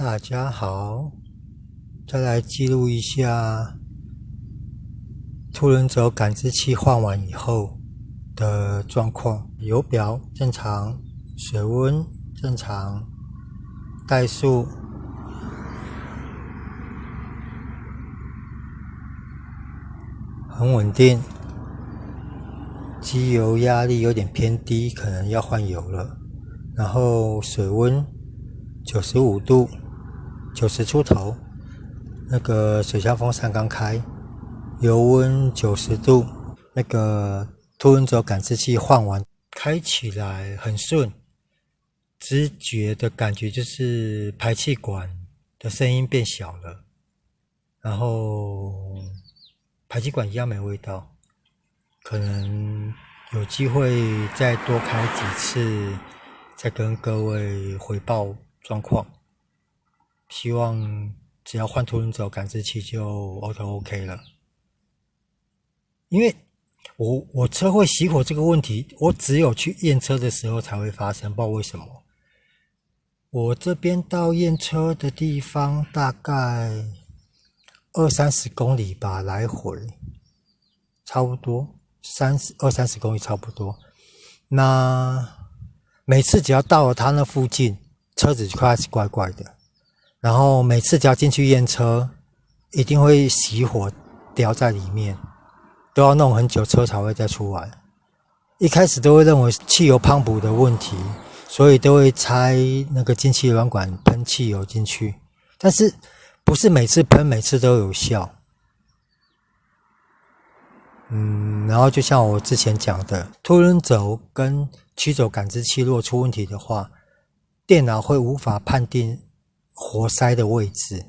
大家好，再来记录一下凸轮轴感知器换完以后的状况。油表正常，水温正常，怠速很稳定，机油压力有点偏低，可能要换油了。然后水温95度，90出头，那个水箱风扇刚开，油温90度，那个凸轮轴感知器换完，开起来很顺，直觉的感觉就是排气管的声音变小了，然后排气管一样没味道，可能有机会再多开几次，再跟各位回报状况。希望只要换凸轮轴感知器就 OK 了。因为我车会熄火这个问题，我只有去验车的时候才会发生，不知道为什么。我这边到验车的地方大概20-30公里吧，来回差不多20-30公里差不多。那每次只要到了他那附近，车子就开始怪怪的。然后每次只要进去验车，一定会熄火掉在里面，都要弄很久车才会再出来。一开始都会认为汽油泵补的问题，所以都会拆那个进气软管喷汽油进去，但是不是每次喷每次都有效。然后就像我之前讲的，凸轮轴跟曲轴感知器若出问题的话，电脑会无法判定活塞的位置，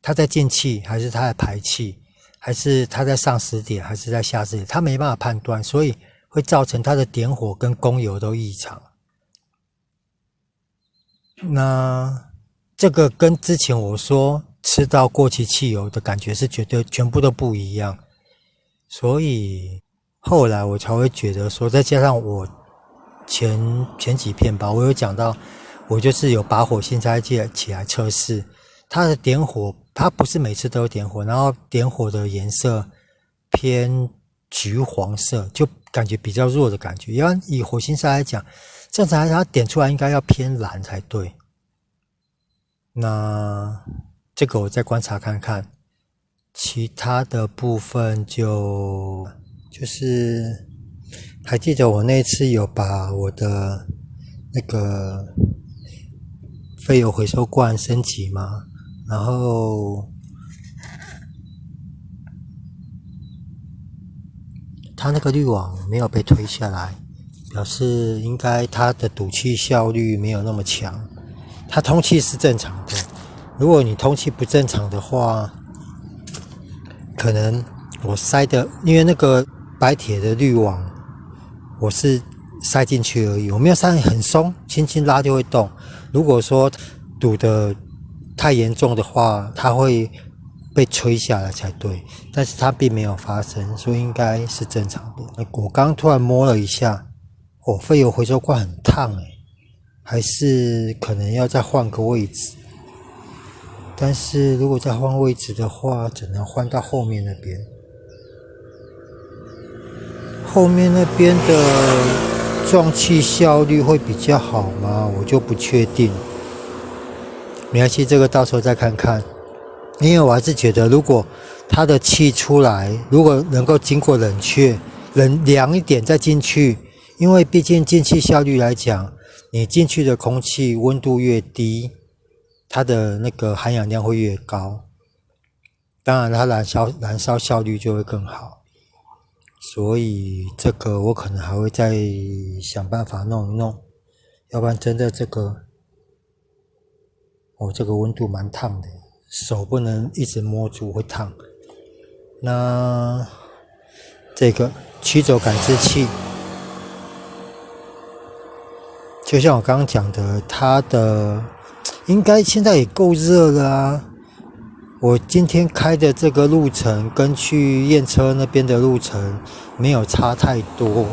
它在进气还是它在排气，还是它在上时点还是在下时点，它没办法判断，所以会造成它的点火跟供油都异常。那这个跟之前我说吃到过期汽油的感觉是绝对全部都不一样，所以后来我才会觉得说，再加上我前几片吧，我有讲到我就是有把火星拆器起来测试，它的点火，它不是每次都有点火，然后点火的颜色偏橘黄色，就感觉比较弱的感觉。要以火星塞来讲，正常它点出来应该要偏蓝才对。那这个我再观察看看，其他的部分就是还记得我那次有把我的那个废油回收罐升级嘛，然后它那个滤网没有被推下来，表示应该它的堵气效率没有那么强，它通气是正常的。如果你通气不正常的话，可能我塞的，因为那个白铁的滤网我是塞进去而已，我没有塞很松，轻轻拉就会动。如果说堵得太严重的话，它会被吹下来才对，但是它并没有发生，所以应该是正常的。我刚突然摸了一下，废油回收罐很烫还是可能要再换个位置。但是如果再换位置的话，只能换到后面那边。后面那边的撞气效率会比较好吗？我就不确定。没关系，这个到时候再看看。因为我还是觉得，如果它的气出来，如果能够经过冷却，凉一点再进去，因为毕竟进气效率来讲，你进去的空气温度越低，它的那个含氧量会越高，当然它燃烧效率就会更好。所以这个我可能还会再想办法弄一弄，要不然真的这个这个温度蛮烫的，手不能一直摸住会烫。那这个曲轴感知器，就像我刚刚讲的，它的应该现在也够热了啊。我今天开的这个路程跟去验车那边的路程没有差太多。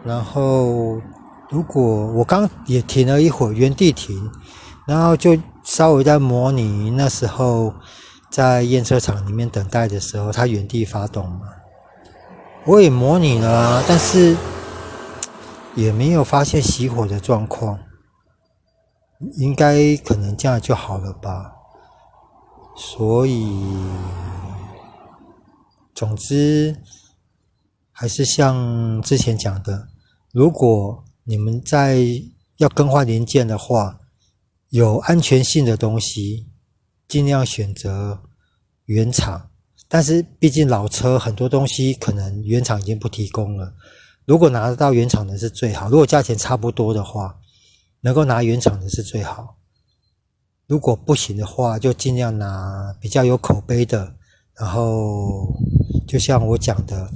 然后如果我刚也停了一会儿，原地停，然后就稍微在模拟那时候在验车场里面等待的时候，它原地发动嘛。我也模拟了啊，但是也没有发现熄火的状况，应该可能这样就好了吧。所以，总之还是像之前讲的，如果你们在要更换零件的话，有安全性的东西，尽量选择原厂。但是毕竟老车很多东西可能原厂已经不提供了，如果拿得到原厂的是最好，如果价钱差不多的话，能够拿原厂的是最好。如果不行的话，就尽量拿比较有口碑的。然后就像我讲的，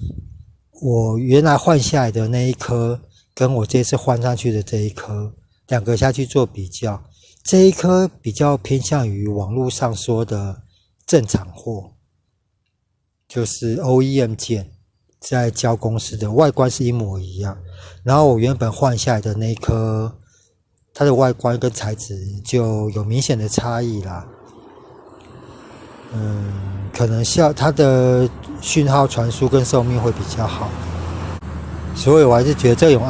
我原来换下来的那一颗跟我这次换上去的这一颗，两个下去做比较，这一颗比较偏向于网络上说的正厂货，就是 OEM 件在交公司的外观是一模一样。然后我原本换下来的那一颗，它的外观跟材质就有明显的差异啦。可能它的讯号传输跟寿命会比较好，所以我还是觉得这种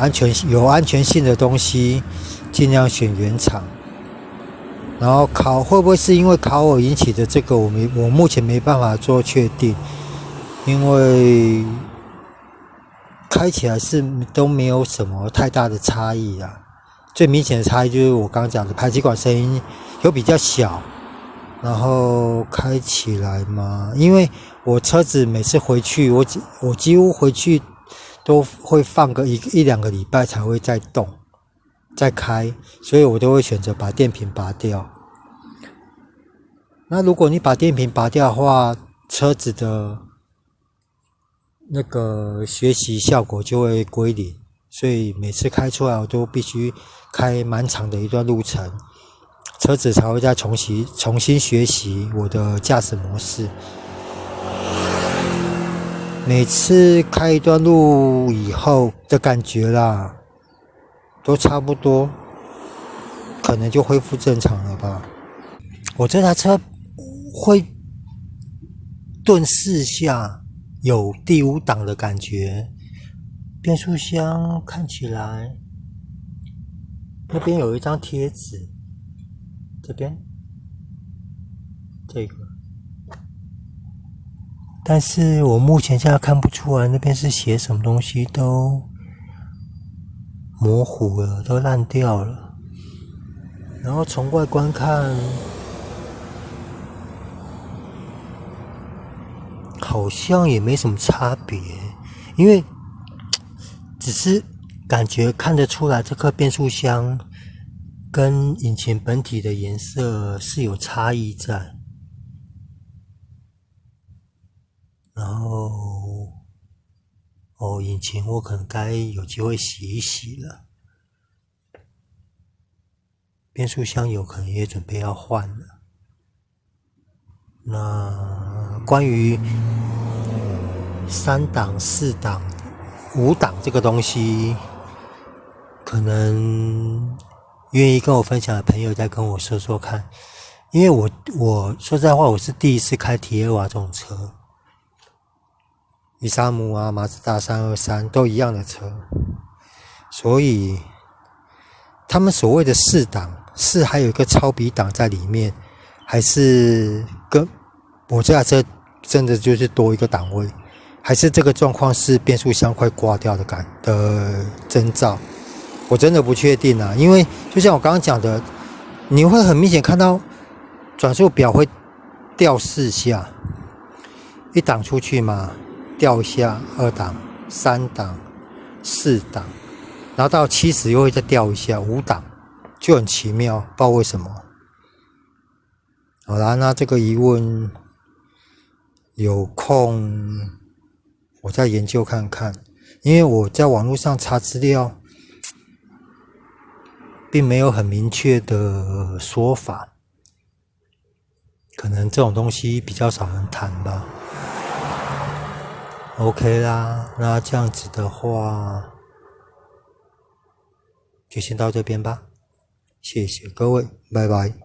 有安全性的东西，尽量选原厂。然后会不会是因为烤耳引起的这个，我目前没办法做确定，因为开起来是都没有什么太大的差异啦。最明显的差异就是我刚刚讲的排气管声音有比较小。然后开起来嘛，因为我车子每次回去，我几乎回去都会放个一两个礼拜才会再动再开，所以我都会选择把电瓶拔掉。那如果你把电瓶拔掉的话，车子的那个学习效果就会归零，所以每次开出来我都必须开蛮长的一段路程，车子才会再重新学习我的驾驶模式。每次开一段路以后的感觉啦，都差不多，可能就恢复正常了吧。我这台车会顿4下，有第5档的感觉。变速箱看起来那边有一张贴纸，这边这个，但是我目前现在看不出来那边是写什么东西，都模糊了，都烂掉了。然后从外观看，好像也没什么差别，因为只是感觉看得出来这颗变速箱跟引擎本体的颜色是有差异在。然后引擎我可能该有机会洗一洗了，变速箱有可能也准备要换了。那关于3档、4档、5档这个东西，可能愿意跟我分享的朋友再跟我说说看，因为我说实在话，我是第一次开提耶瓦这种车，伊萨姆啊、马自达323都一样的车，所以他们所谓的4档是还有一个超比档在里面，还是跟我这台车真的就是多一个档位，还是这个状况是变速箱快挂掉的征兆？我真的不确定啊，因为就像我刚刚讲的，你会很明显看到转速表会掉4下，一档出去嘛，掉一下，2档、3档、4档，然后到70又会再掉一下，5档，就很奇妙，不知道为什么。好啦，那这个疑问有空我再研究看看，因为我在网络上查资料，并没有很明确的说法，可能这种东西比较少人谈吧。OK 啦，那这样子的话，就先到这边吧。谢谢各位，拜拜。